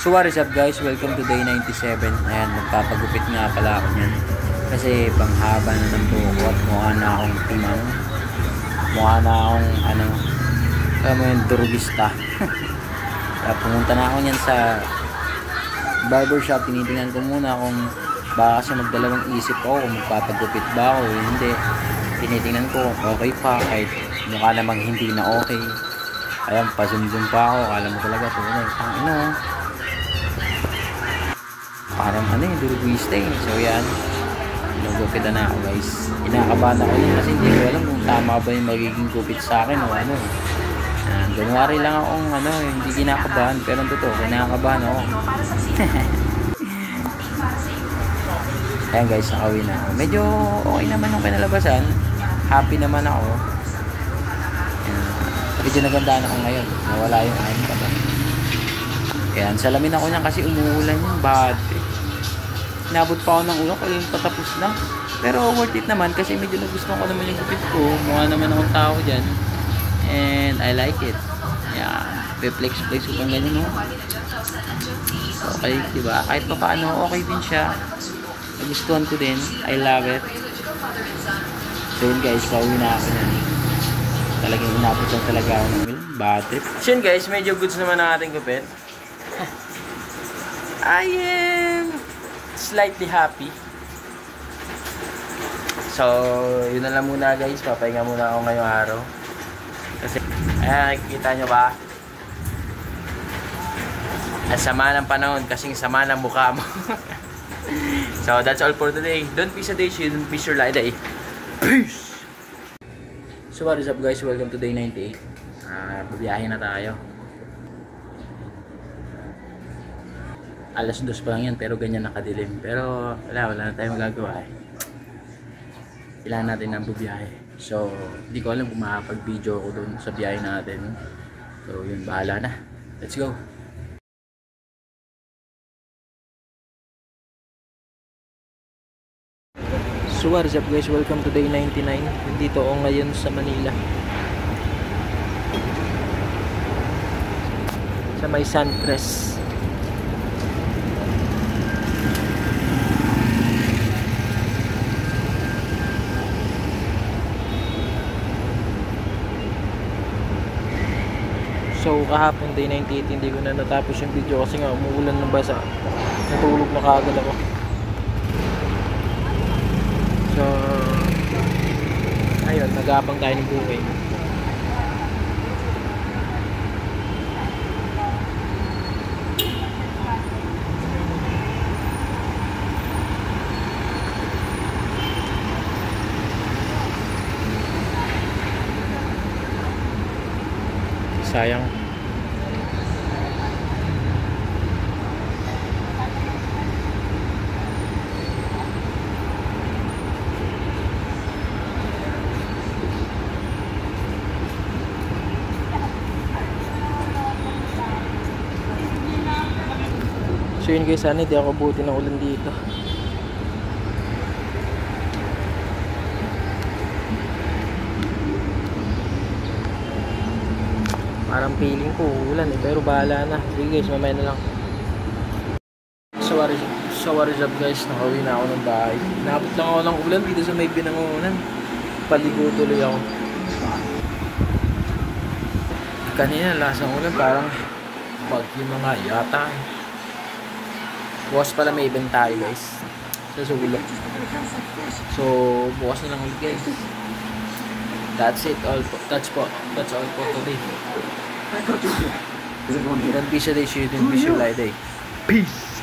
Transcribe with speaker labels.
Speaker 1: So what is up guys, welcome to day 97. Ayan, magpapagupit nga pala ako nyan. Kasi panghaba na ng buhok at mukha na akong timang. Mukha na akong durugista. Kaya pumunta na ako nyan sa barbershop. Tinitingnan ko muna kung baka kasi magdalawang isip ako kung magpapagupit ba ako o hindi. Tinitingnan ko okay pa kahit mukha namang hindi na okay. Ayan, pa-zoom pa ako. Akala mo talaga tunay. Parang durugista eh. So yan, nagupitan na ako guys. Inakabahan ako yun kasi hindi ko alam kung tama ba yung magiging gupit sa akin o ano. Ganwari lang akong hindi kinakabahan, pero totoo, kinakabahan ako. Ayan guys, nakawin na ako. Medyo okay naman yung kinalabasan. Happy naman ako. Medyo nagandaan ako ngayon. Nawala yung aking kaba. Ayan, salamin ako niyan kasi umuulan yung bad. Inabot pa ako ng ulan kaya yung patapos na. Pero worth it naman kasi medyo nagustuhan ko naman yung gupit ko. Mukha naman akong tao dyan. And I like it. Ayan, flex ko pang ganyan, no? Okay, diba? Kahit pa paano, okay din siya. Nagustuhan ko din. I love it. So yun guys, pauwi na ako na. Talagang inabot lang talaga ako ng ulan. Bad trip. So yun guys, medyo goods naman ang ating gupit. I am slightly happy. So, yun na lang muna guys. Papahinga muna ako ngayong araw. Kasi, ayan, nakikita nyo ba? Ang sama ng panahon kasing sama ng mukha mo. So, that's all for today. Don't be sedation, don't be sure like day. Peace! So, what is up guys? Welcome to day 98. Babiyahin na tayo. Alas 2 pa lang yan pero ganyan nakadilim. Pero wala na tayong magagawa eh. Kailangan natin ng bubiyahe. So hindi ko alam kung makapag-video ako dun sa biyahe natin. So yun, bahala na. Let's go! So what is up guys? Welcome to day 99. Dito ako ngayon sa Manila. Sa may Sunpress. So kahapon day 98 hindi ko na natapos yung video kasi nga umuulan ng basa. Natulog na kaagad ako. So ayun, nag-aabang tayo ng buhay. Sayang. So yun guys, sana hindi ako buti ng ulan dito. Parang feeling ko ulan eh, pero bahala na. Sige guys, mamaya na lang. So what is up guys, nakauwi na ako ng bahay. Naabot lang ako ng ulan dito sa may Binangonan. Paligo tuloy ako. Kanina lasang ulan, parang bagyo na nga yata. Bukas pala may event tayo guys sa Sulok. So bukas na lang ulit guys. That's it all po. That's all for today. Don't be sedation, don't be sure like day. Peace!